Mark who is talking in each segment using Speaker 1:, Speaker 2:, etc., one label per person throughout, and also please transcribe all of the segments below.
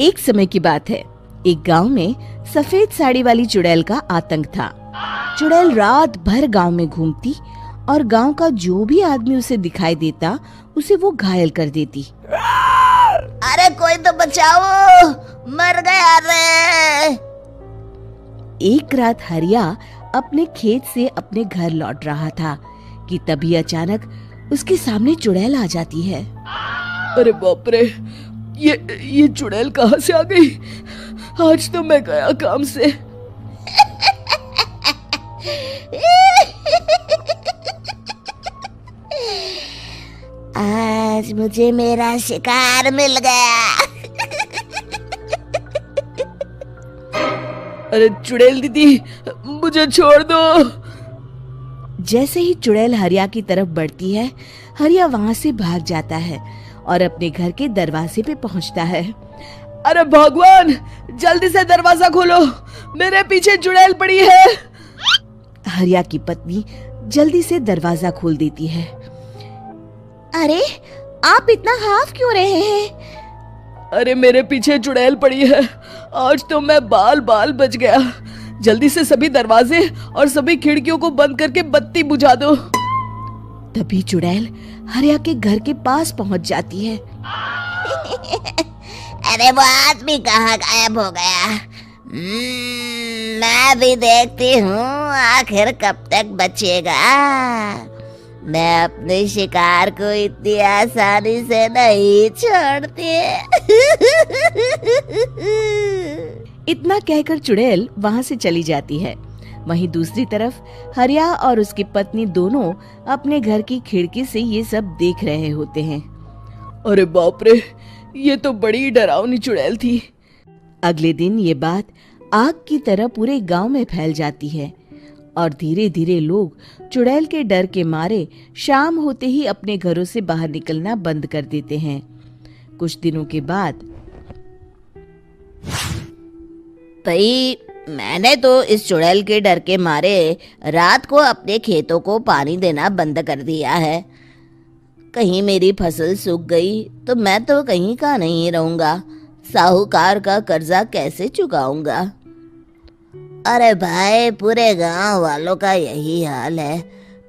Speaker 1: एक समय की बात है। एक गांव में सफेद साड़ी वाली चुड़ैल का आतंक था। चुड़ैल रात भर गांव में घूमती और गांव का जो भी आदमी उसे दिखाई देता उसे वो घायल कर देती।
Speaker 2: अरे कोई तो बचाओ, मर गया रे।
Speaker 1: एक रात हरिया अपने खेत से अपने घर लौट रहा था कि तभी अचानक उसके सामने चुड़ैल आ जाती है।
Speaker 3: अरे बाप रे, ये चुड़ैल कहाँ से आ गई? आज तो मैं गया काम से।
Speaker 2: आज मुझे मेरा शिकार मिल गया।
Speaker 3: अरे चुड़ैल दीदी, मुझे छोड़ दो।
Speaker 1: जैसे ही चुड़ैल हरिया की तरफ बढ़ती है, हरिया वहाँ से भाग जाता है और अपने घर के दरवाजे पे पहुँचता है।
Speaker 3: अरे भगवान, जल्दी से दरवाजा खोलो, मेरे पीछे चुड़ैल पड़ी है।
Speaker 1: हरिया की पत्नी जल्दी से दरवाजा खोल देती है।
Speaker 2: अरे आप इतना हाफ क्यों रहे हैं?
Speaker 3: अरे मेरे पीछे चुड़ैल पड़ी है, आज तो मैं बाल बाल बच गया। जल्दी से सभी दरवाजे और सभी खिड़कियों को बंद करके बत्ती बुझा दो।
Speaker 1: तभी चुड़ैल हरिया के घर के पास पहुंच जाती है।
Speaker 2: अरे वो आदमी कहाँ गायब हो गया? मैं भी देखती हूँ आखिर कब तक बचेगा। मैं अपने शिकार को इतनी आसानी से नहीं छोड़ती।
Speaker 1: इतना कहकर चुड़ैल वहां से चली जाती है। वहीं दूसरी तरफ हरिया और उसकी पत्नी दोनों अपने घर की खिड़की से ये सब देख रहे होते हैं।
Speaker 3: अरे बाप रे, ये तो बड़ी डरावनी चुड़ैल थी।
Speaker 1: अगले दिन ये बात आग की तरह पूरे गांव में फैल जाती है और धीरे धीरे लोग चुड़ैल के डर के मारे शाम होते ही अपने घरों से बाहर निकलना बंद कर देते हैं। कुछ दिनों के बाद
Speaker 2: भाई, मैंने तो इस चुड़ैल के डर के मारे रात को अपने खेतों को पानी देना बंद कर दिया है। कहीं मेरी फसल सूख गई तो मैं तो कहीं का नहीं रहूंगा। साहूकार का कर्जा कैसे चुकाऊंगा? अरे भाई, पूरे गांव वालों का यही हाल है।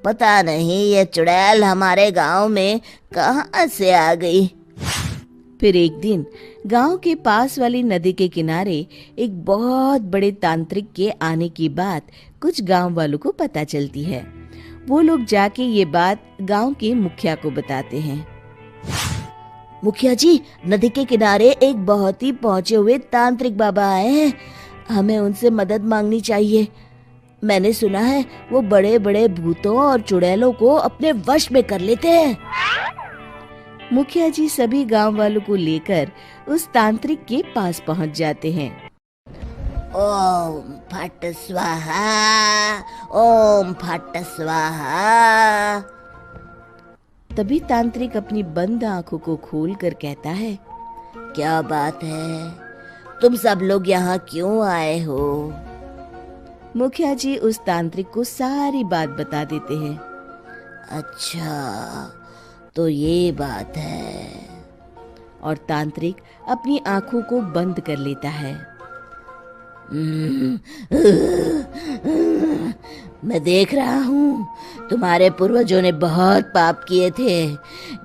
Speaker 2: पता नहीं ये चुड़ैल हमारे गांव में कहां से आ गई।
Speaker 1: फिर एक दिन गांव के पास वाली नदी के किनारे एक बहुत बड़े तांत्रिक के आने की बात कुछ गांव वालों को पता चलती है। वो लोग जाके ये बात गांव के मुखिया को बताते हैं।
Speaker 2: मुखिया जी, नदी के किनारे एक बहुत ही पहुंचे हुए तांत्रिक बाबा आए हैं। हमें उनसे मदद मांगनी चाहिए। मैंने सुना है वो बड़े बड़े भूतों और चुड़ैलों को अपने वश में कर लेते हैं।
Speaker 1: मुखिया जी सभी गांव वालों को लेकर उस तांत्रिक के पास पहुंच जाते हैं।
Speaker 2: ओम फट स्वाहा, ओम फट स्वाहा।
Speaker 1: तभी तांत्रिक अपनी बंद आंखों को खोलकर कहता है,
Speaker 2: क्या बात है? तुम सब लोग यहाँ क्यों आए हो?
Speaker 1: मुखिया जी उस तांत्रिक को सारी बात बता देते हैं।
Speaker 2: अच्छा, तो ये बात है।
Speaker 1: और तांत्रिक अपनी आंखों को बंद कर लेता है।
Speaker 2: मैं देख रहा हूँ तुम्हारे पूर्वजों ने बहुत पाप किए थे,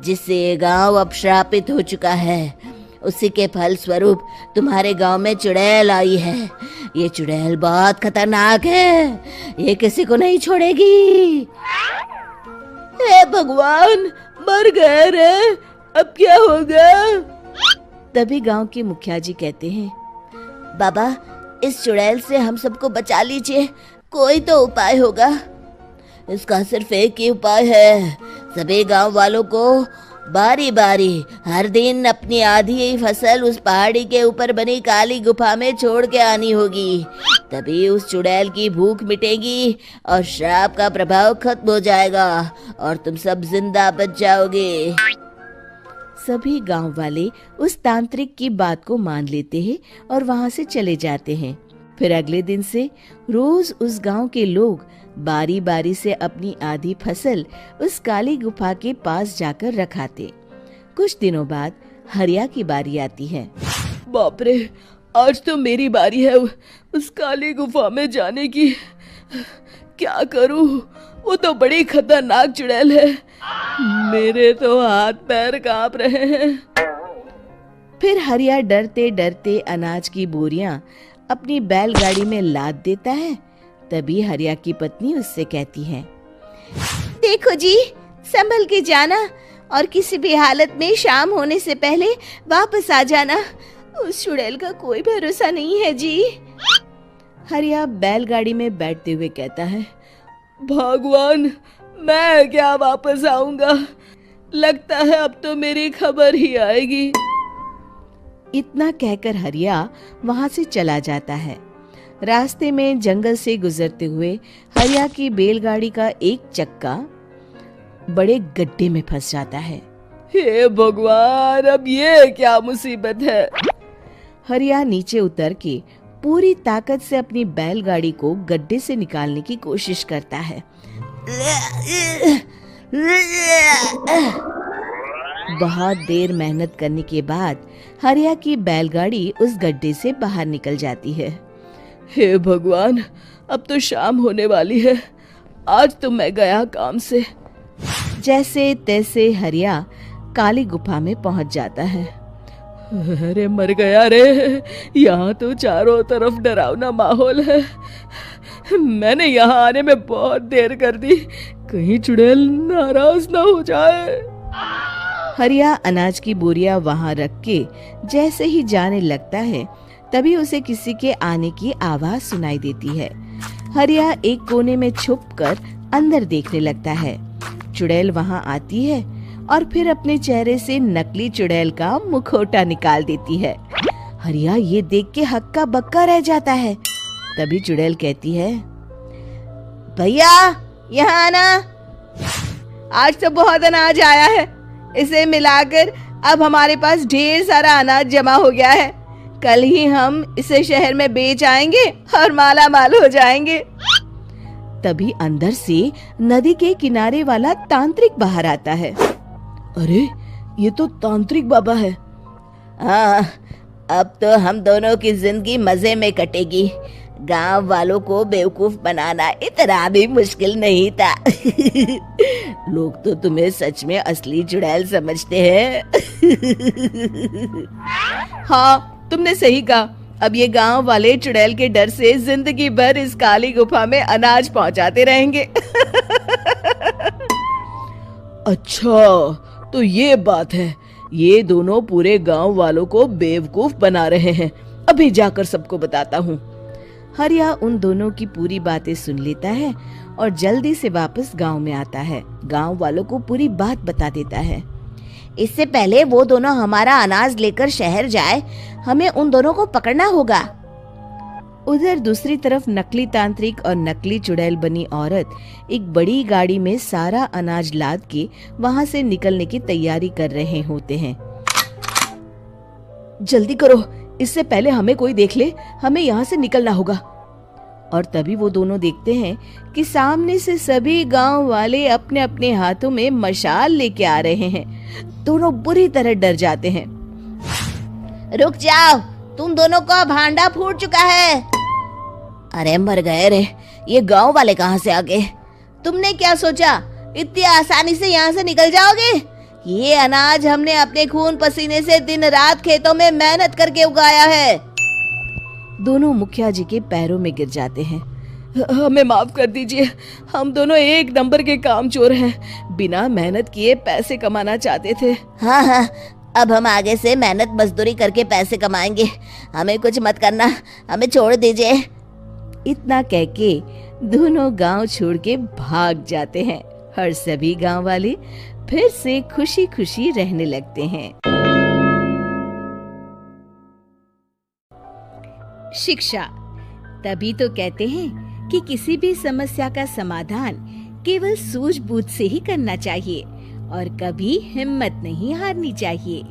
Speaker 2: जिससे ये गांव अब श्रापित हो चुका है। उसी के फल स्वरूप तुम्हारे गांव में चुड़ैल आई है। ये चुड़ैल बहुत खतरनाक है, ये किसी को नहीं छोड़ेगी।
Speaker 3: हे भगवान, मर गए रे, अब क्या होगा?
Speaker 1: तभी गांव के मुखिया जी कहते हैं,
Speaker 2: बाबा, इस चुड़ैल से हम सबको बचा लीजिए, कोई तो उपाय होगा। इसका सिर्फ एक ही उपाय है। सभी गांव वालों को बारी बारी हर दिन अपनी आधी फसल उस पहाड़ी के ऊपर बनी काली गुफा में छोड़ के आनी होगी। तभी उस चुड़ैल की भूख मिटेगी और श्राप का प्रभाव खत्म हो जाएगा और तुम सब जिंदा बच जाओगे।
Speaker 1: सभी गांव वाले उस तांत्रिक की बात को मान लेते हैं और वहां से चले जाते हैं। फिर अगले दिन से रोज उस गांव के लोग बारी बारी से अपनी आधी फसल उस काली गुफा के पास जाकर रखाते। कुछ दिनों बाद हरिया की बारी आती है।
Speaker 3: बाप रे, आज तो मेरी बारी है उस काली गुफा में जाने की। क्या करूं, वो तो बड़ी खतरनाक चुड़ैल है। मेरे तो हाथ पैर कांप रहे हैं।
Speaker 1: फिर हरिया डरते डरते अनाज की बोरियां अपनी बैलगाड़ी में लाद देता है। तभी हरिया की पत्नी उससे कहती है,
Speaker 2: देखो जी, संभल के जाना और किसी भी हालत में शाम होने से पहले वापस आ जाना। उस चुड़ैल का कोई भरोसा नहीं है जी।
Speaker 1: हरिया बैलगाड़ी में बैठते हुए कहता है,
Speaker 3: भगवान, मैं क्या वापस आऊंगा? लगता है अब तो मेरी खबर ही आएगी।
Speaker 1: इतना कहकर हरिया वहां से चला जाता है। रास्ते में जंगल से गुजरते हुए हरिया की बैलगाड़ी का एक चक्का बड़े गड्ढे में फंस जाता है।
Speaker 3: हे भगवान, अब ये क्या मुसीबत है?
Speaker 1: हरिया नीचे उतर के पूरी ताकत से अपनी बैलगाड़ी को गड्ढे से निकालने की कोशिश करता है। बहुत देर मेहनत करने के बाद हरिया की बैलगाड़ी उस गड्ढे से बाहर निकल जाती है।
Speaker 3: हे भगवान, अब तो शाम होने वाली है। आज तो मैं गया काम से।
Speaker 1: जैसे तैसे हरिया काली गुफा में पहुंच जाता है।
Speaker 3: अरे मर गया रे, यहाँ तो चारों तरफ डरावना माहौल है। मैंने यहाँ आने में बहुत देर कर दी, कहीं चुड़ैल नाराज ना हो जाए।
Speaker 1: हरिया अनाज की बोरिया वहां रख के जैसे ही जाने लगता है, तभी उसे किसी के आने की आवाज सुनाई देती है। हरिया एक कोने में छुपकर अंदर देखने लगता है। चुड़ैल वहां आती है और फिर अपने चेहरे से नकली चुड़ैल का मुखौटा निकाल देती है। हरिया ये देख के हक्का बक्का रह जाता है। तभी चुड़ैल कहती है,
Speaker 2: भैया यहाँ आना। आज तो बहुत अनाज आया है, इसे मिलाकर अब हमारे पास ढेर सारा अनाज जमा हो गया है। कल ही हम इसे शहर में बेच आएंगे और माला माल हो जाएंगे।
Speaker 1: तभी अंदर से नदी के किनारे वाला तांत्रिक बाहर आता है।
Speaker 3: अरे, ये तो तांत्रिक बाबा है।
Speaker 2: हाँ, अब तो हम दोनों की जिंदगी मजे में कटेगी। गांव वालों को बेवकूफ बनाना इतना भी मुश्किल नहीं था।
Speaker 1: लोग तो तुम्हें सच में असली चुड़ैल समझते हैं।
Speaker 2: हाँ, तुमने सही कहा। अब ये गांव वाले चुड़ैल के डर से जिंदगी भर इस काली गुफा में अनाज पहुंचाते रहेंगे।
Speaker 3: अच्छा, तो ये बात है। ये दोनों पूरे गांव वालों को बेवकूफ बना रहे हैं। अभी जाकर सबको बताता हूँ।
Speaker 1: हरिया उन दोनों की पूरी बातें सुन लेता है और जल्दी से वापस गांव में आता है। गांव वालों को पूरी बात बता देता है।
Speaker 2: इससे पहले वो दोनों हमारा अनाज लेकर शहर जाए, हमें उन दोनों को पकड़ना होगा।
Speaker 1: उधर दूसरी तरफ नकली तांत्रिक और नकली चुड़ैल बनी औरत एक बड़ी गाड़ी में सारा अनाज लाद के वहां से निकलने की तैयारी कर रहे होते हैं।
Speaker 3: जल्दी करो, इससे पहले हमें कोई देख ले। हमें यहाँ से निकलना होगा।
Speaker 1: और तभी वो दोनों देखते हैं कि सामने से सभी गांव वाले अपने अपने हाथों में मशाल लेके आ रहे हैं। दोनों बुरी तरह डर जाते हैं।
Speaker 2: रुक जाओ, तुम दोनों का भांडा फूट चुका है। अरे मर गए रे, ये गांव वाले कहाँ से आ गए? तुमने क्या सोचा इतनी आसानी से यहाँ से निकल जाओगे? ये अनाज हमने अपने खून पसीने से दिन रात खेतों में मेहनत करके उगाया है।
Speaker 1: दोनों मुखिया जी के पैरों में गिर जाते हैं।
Speaker 3: हमें माफ कर दीजिए, हम दोनों एक नंबर के कामचोर हैं। बिना मेहनत किए पैसे कमाना चाहते थे।
Speaker 2: हाँ हाँ, अब हम आगे से मेहनत मजदूरी करके पैसे कमाएंगे। हमें कुछ मत करना, हमें छोड़ दीजिए।
Speaker 1: इतना कह के दोनों गांव छोड़ के भाग जाते हैं और सभी गांव वाले फिर से खुशी खुशी रहने लगते हैं। शिक्षा तभी तो कहते हैं कि किसी भी समस्या का समाधान केवल सूझबूझ से ही करना चाहिए और कभी हिम्मत नहीं हारनी चाहिए।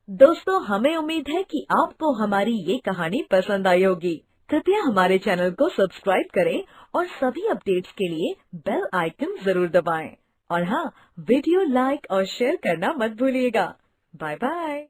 Speaker 4: दोस्तों, हमें उम्मीद है कि आपको हमारी ये कहानी पसंद आई होगी। कृपया हमारे चैनल को सब्सक्राइब करें और सभी अपडेट्स के लिए बेल आइकन जरूर दबाएं। और हाँ, वीडियो लाइक और शेयर करना मत भूलिएगा। Bye bye.